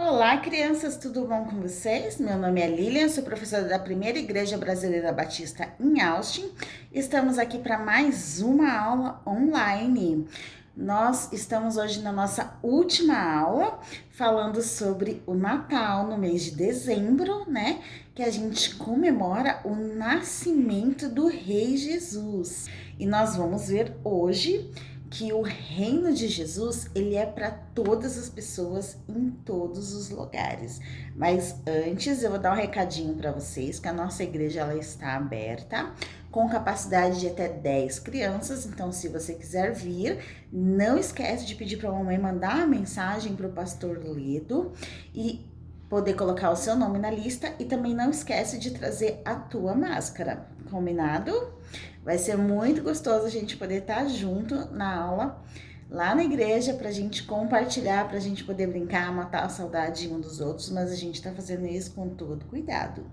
Olá, crianças, tudo bom com vocês? Meu nome é Lilian, sou professora da Primeira Igreja Brasileira Batista em Austin. Estamos aqui para mais uma aula online. Nós estamos hoje na nossa última aula, falando sobre o Natal no mês de dezembro, né? Que a gente comemora o nascimento do Rei Jesus. E nós vamos ver hoje que o reino de Jesus, ele é para todas as pessoas em todos os lugares. Mas antes eu vou dar um recadinho para vocês que a nossa igreja ela está aberta com capacidade de até 10 crianças. Então, se você quiser vir, não esquece de pedir para a mamãe mandar uma mensagem para o pastor Ledo e poder colocar o seu nome na lista, e também não esquece de trazer a tua máscara, combinado? Vai ser muito gostoso a gente poder estar junto na aula, lá na igreja, pra gente compartilhar, pra gente poder brincar, matar a saudade um dos outros, mas a gente tá fazendo isso com todo cuidado.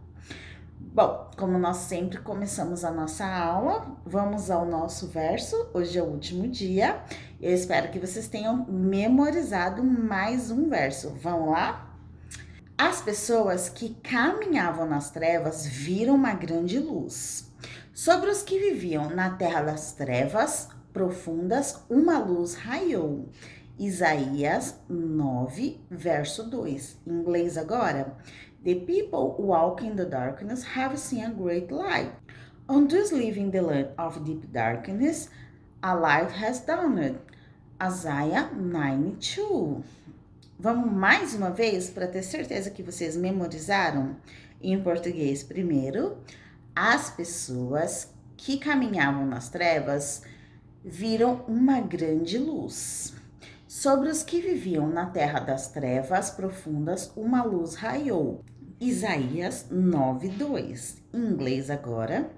Bom, como nós sempre começamos a nossa aula, vamos ao nosso verso. Hoje é o último dia. Eu espero que vocês tenham memorizado mais um verso. Vamos lá? As pessoas que caminhavam nas trevas viram uma grande luz. Sobre os que viviam na terra das trevas profundas, uma luz raiou. Isaías 9, verso 2. Em inglês agora. The people walking in the darkness have seen a great light. On those living in the land of deep darkness, a light has dawned. Isaiah 9:2. Vamos mais uma vez para ter certeza que vocês memorizaram em português primeiro. As pessoas que caminhavam nas trevas viram uma grande luz. Sobre os que viviam na terra das trevas profundas, uma luz raiou. Isaías 9:2. Em inglês agora.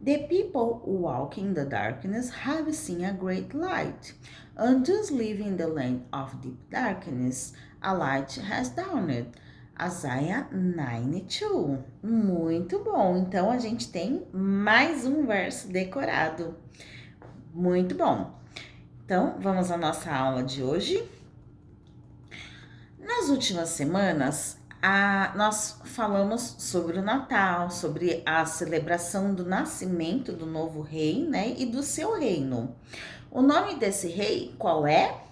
The people walking in the darkness have seen a great light. And those living in the land of deep darkness, a light has dawned. Isaiah 9:2. Muito bom. Então a gente tem mais um verso decorado. Muito bom. Então, vamos à nossa aula de hoje. Nas últimas semanas, nós falamos sobre o Natal, sobre a celebração do nascimento do novo rei, né? E do seu reino. O nome desse rei, qual é?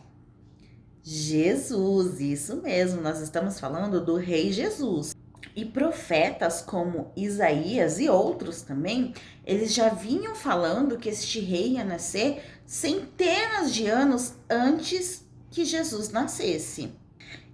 Jesus, isso mesmo, nós estamos falando do rei Jesus. E profetas como Isaías e outros também, eles já vinham falando que este rei ia nascer centenas de anos antes que Jesus nascesse.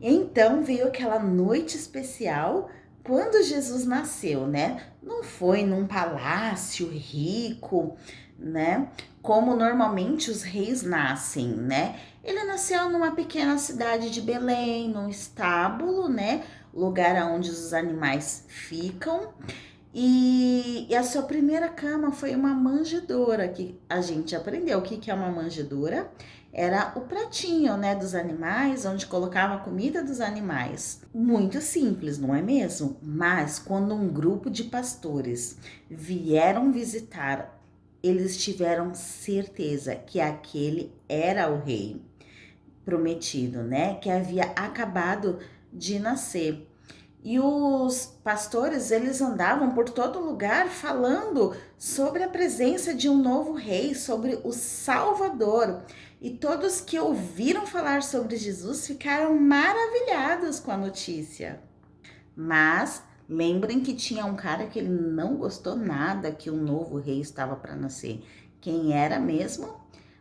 Então veio aquela noite especial quando Jesus nasceu, né? Não foi num palácio rico, né? Como normalmente os reis nascem, né? Ele nasceu numa pequena cidade de Belém, num estábulo, né? Lugar onde os animais ficam. E a sua primeira cama foi uma manjedoura, que a gente aprendeu o que é uma manjedoura. Era o pratinho, né, dos animais, onde colocava a comida dos animais. Muito simples, não é mesmo? Mas quando um grupo de pastores vieram visitar, eles tiveram certeza que aquele era o rei prometido, né, que havia acabado de nascer. E os pastores, eles andavam por todo lugar falando sobre a presença de um novo rei, sobre o Salvador. E todos que ouviram falar sobre Jesus ficaram maravilhados com a notícia. Mas lembrem que tinha um cara que ele não gostou nada que um novo rei estava para nascer. Quem era mesmo?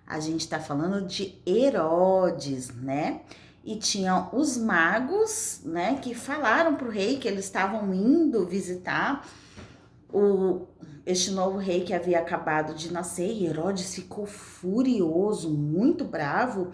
A gente está falando de Herodes, né? E tinham os magos, né, que falaram para o rei que eles estavam indo visitar este novo rei que havia acabado de nascer. E Herodes ficou furioso, muito bravo,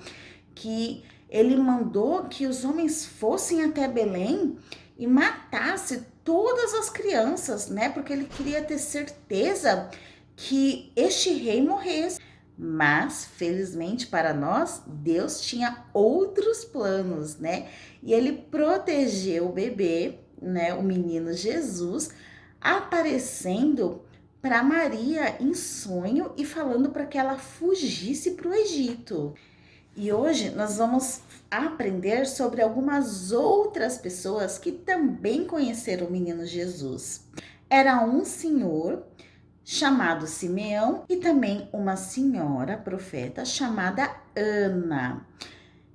que ele mandou que os homens fossem até Belém e matasse todas as crianças, né, porque ele queria ter certeza que este rei morresse. Mas, felizmente para nós, Deus tinha outros planos, né? E ele protegeu o bebê, né, o menino Jesus, aparecendo para Maria em sonho e falando para que ela fugisse para o Egito. E hoje nós vamos aprender sobre algumas outras pessoas que também conheceram o menino Jesus. Era um senhor chamado Simeão e também uma senhora profeta chamada Ana.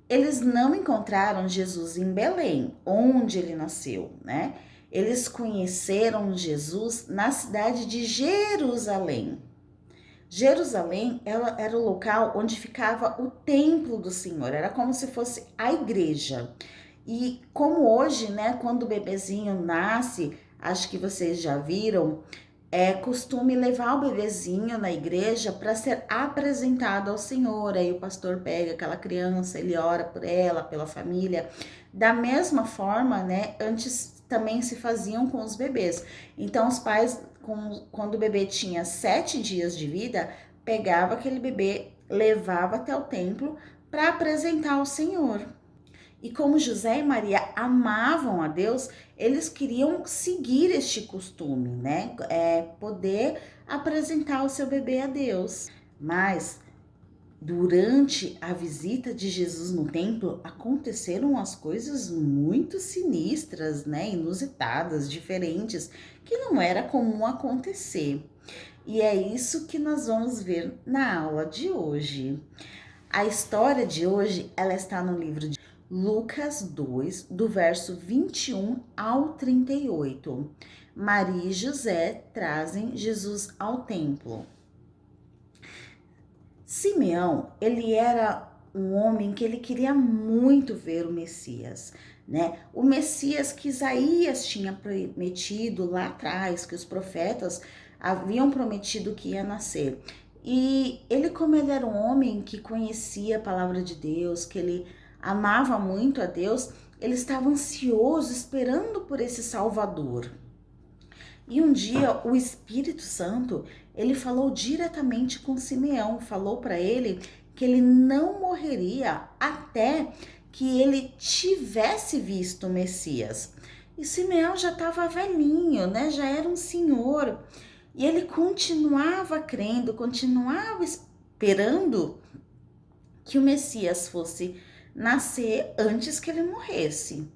Eles não encontraram Jesus em Belém, onde ele nasceu, né? Eles conheceram Jesus na cidade de Jerusalém. Jerusalém era o local onde ficava o templo do Senhor, era como se fosse a igreja. E como hoje, né, quando o bebezinho nasce, acho que vocês já viram, é costume levar o bebezinho na igreja para ser apresentado ao Senhor. Aí o pastor pega aquela criança, ele ora por ela, pela família. Da mesma forma, né, antes também se faziam com os bebês. Então os pais, quando o bebê tinha 7 dias de vida, pegava aquele bebê, levava até o templo para apresentar ao Senhor. E como José e Maria amavam a Deus, eles queriam seguir este costume, né? Poder apresentar o seu bebê a Deus. Mas durante a visita de Jesus no templo, aconteceram as coisas muito sinistras, né? Inusitadas, diferentes, que não era comum acontecer. E é isso que nós vamos ver na aula de hoje. A história de hoje, ela está no livro de Lucas 2, do verso 21 ao 38. Maria e José trazem Jesus ao templo. Simeão, ele era um homem que ele queria muito ver o Messias, né? O Messias que Isaías tinha prometido lá atrás, que os profetas haviam prometido que ia nascer. E ele, como ele era um homem que conhecia a palavra de Deus, que ele amava muito a Deus, ele estava ansioso, esperando por esse Salvador. E um dia o Espírito Santo, ele falou diretamente com Simeão, falou para ele que ele não morreria até que ele tivesse visto o Messias. E Simeão já estava velhinho, né? Já era um senhor. E ele continuava crendo, continuava esperando que o Messias fosse nascer antes que ele morresse.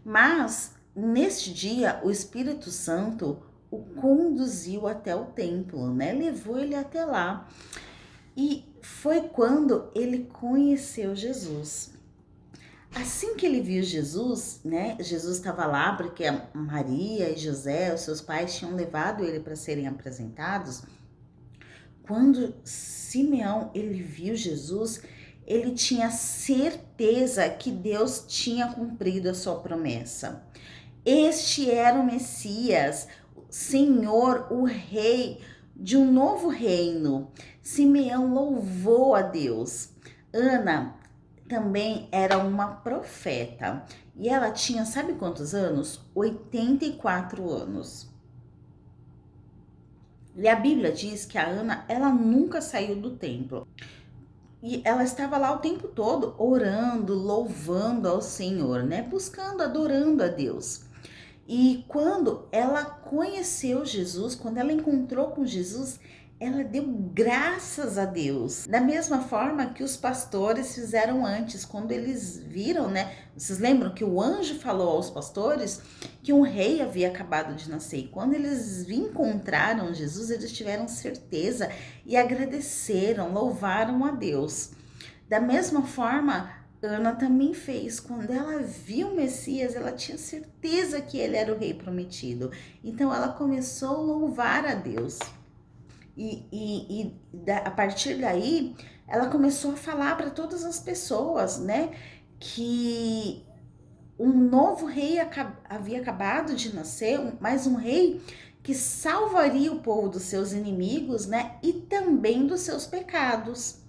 Mas neste dia o Espírito Santo o conduziu até o templo, né? Levou ele até lá. E foi quando ele conheceu Jesus. Assim que ele viu Jesus, né? Jesus estava lá porque a Maria e José, os seus pais, tinham levado ele para serem apresentados. Quando Simeão ele viu Jesus, ele tinha certeza que Deus tinha cumprido a sua promessa. Este era o Messias, o Senhor, o Rei de um novo reino. Simeão louvou a Deus. Ana também era uma profeta e ela tinha, sabe quantos anos? 84 anos. E a Bíblia diz que a Ana, ela nunca saiu do templo. E ela estava lá o tempo todo orando, louvando ao Senhor, né? Buscando, adorando a Deus. E quando ela conheceu Jesus, quando ela encontrou com Jesus, ela deu graças a Deus. Da mesma forma que os pastores fizeram antes, quando eles viram, né? Vocês lembram que o anjo falou aos pastores que um rei havia acabado de nascer. E quando eles encontraram Jesus, eles tiveram certeza e agradeceram, louvaram a Deus. Da mesma forma, Ana também fez. Quando ela viu o Messias, ela tinha certeza que ele era o rei prometido. Então ela começou a louvar a Deus. A partir daí, ela começou a falar para todas as pessoas, né, que um novo rei havia acabado de nascer, mais um rei que salvaria o povo dos seus inimigos, né, e também dos seus pecados.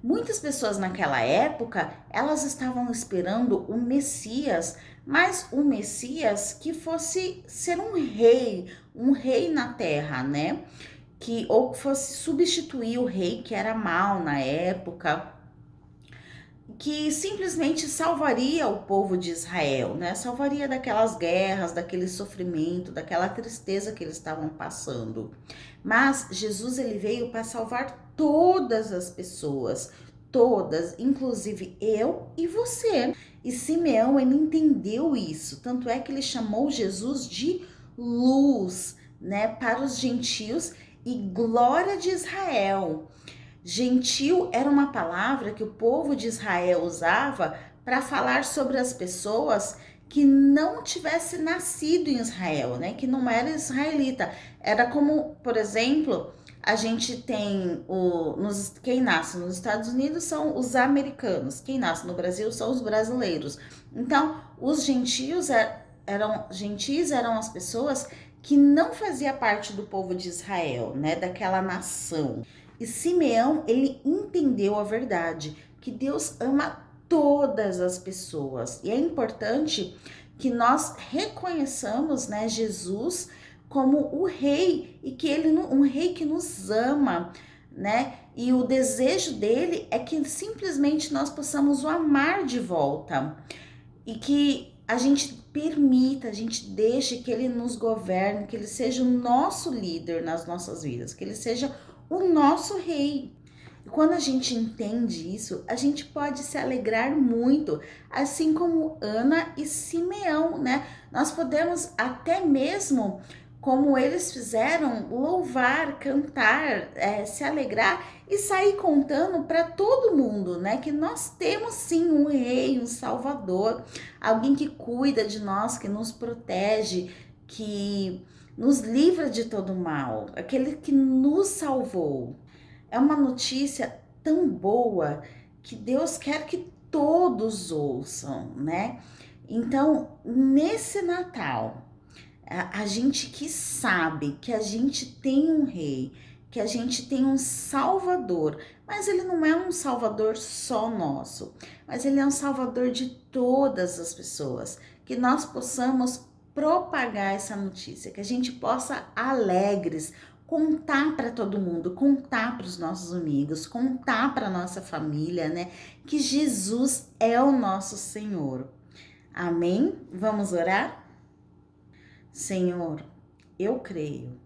Muitas pessoas naquela época, elas estavam esperando o Messias, mas o Messias que fosse ser um rei na terra, né? Ou fosse substituir o rei que era mau na época, que simplesmente salvaria o povo de Israel, né? Salvaria daquelas guerras, daquele sofrimento, daquela tristeza que eles estavam passando. Mas Jesus ele veio para salvar todas as pessoas, todas, inclusive eu e você. E Simeão, ele entendeu isso, tanto é que ele chamou Jesus de luz, né, para os gentios e glória de Israel. Gentil era uma palavra que o povo de Israel usava para falar sobre as pessoas que não tivesse nascido em Israel, né? Que não era israelita. Era como, por exemplo, a gente tem quem nasce nos Estados Unidos são os americanos, quem nasce no Brasil são os brasileiros. Então, os gentis eram as pessoas que não fazia parte do povo de Israel, né? Daquela nação. E Simeão, ele entendeu a verdade, que Deus ama todas as pessoas. E é importante que nós reconheçamos, né, Jesus como o rei e que ele um rei que nos ama, né? E o desejo dele é que simplesmente nós possamos o amar de volta e que a gente permita, a gente deixe que ele nos governe, que ele seja o nosso líder nas nossas vidas, que ele seja o nosso rei. E quando a gente entende isso, a gente pode se alegrar muito, assim como Ana e Simeão, né? Nós podemos até mesmo, como eles fizeram, louvar, cantar, se alegrar e sair contando para todo mundo, né? Que nós temos sim um rei, um salvador, alguém que cuida de nós, que nos protege, que nos livra de todo mal, aquele que nos salvou. É uma notícia tão boa que Deus quer que todos ouçam, né? Então, nesse Natal, a gente que sabe que a gente tem um rei, que a gente tem um salvador, mas ele não é um salvador só nosso, mas ele é um salvador de todas as pessoas, que nós possamos propagar essa notícia, que a gente possa alegres contar para todo mundo, contar para os nossos amigos, contar para nossa família, né, que Jesus é o nosso Senhor. Amém? Vamos orar? Senhor, eu creio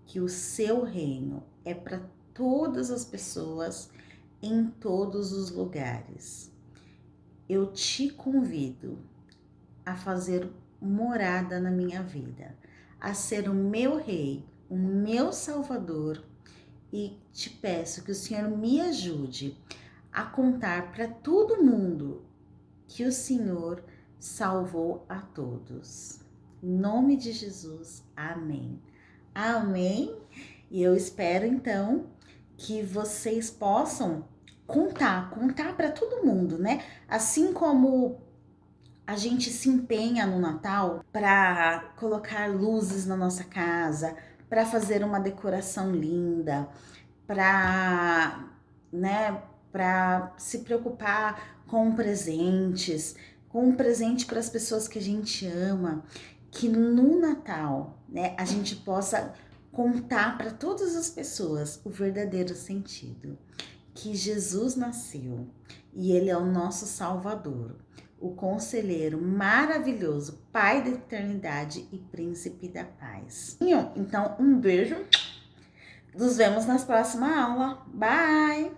que o seu reino é para todas as pessoas em todos os lugares. Eu te convido a fazer morada na minha vida, a ser o meu rei, o meu salvador, e te peço que o Senhor me ajude a contar para todo mundo que o Senhor salvou a todos. Em nome de Jesus, amém. Amém. E eu espero então que vocês possam contar para todo mundo, né? Assim como a gente se empenha no Natal para colocar luzes na nossa casa, para fazer uma decoração linda, para, né, para se preocupar com presentes, com um presente para as pessoas que a gente ama, que no Natal, né, a gente possa contar para todas as pessoas o verdadeiro sentido, que Jesus nasceu e ele é o nosso Salvador, o conselheiro maravilhoso, Pai da eternidade e príncipe da paz. Então, um beijo. Nos vemos na próxima aula. Bye!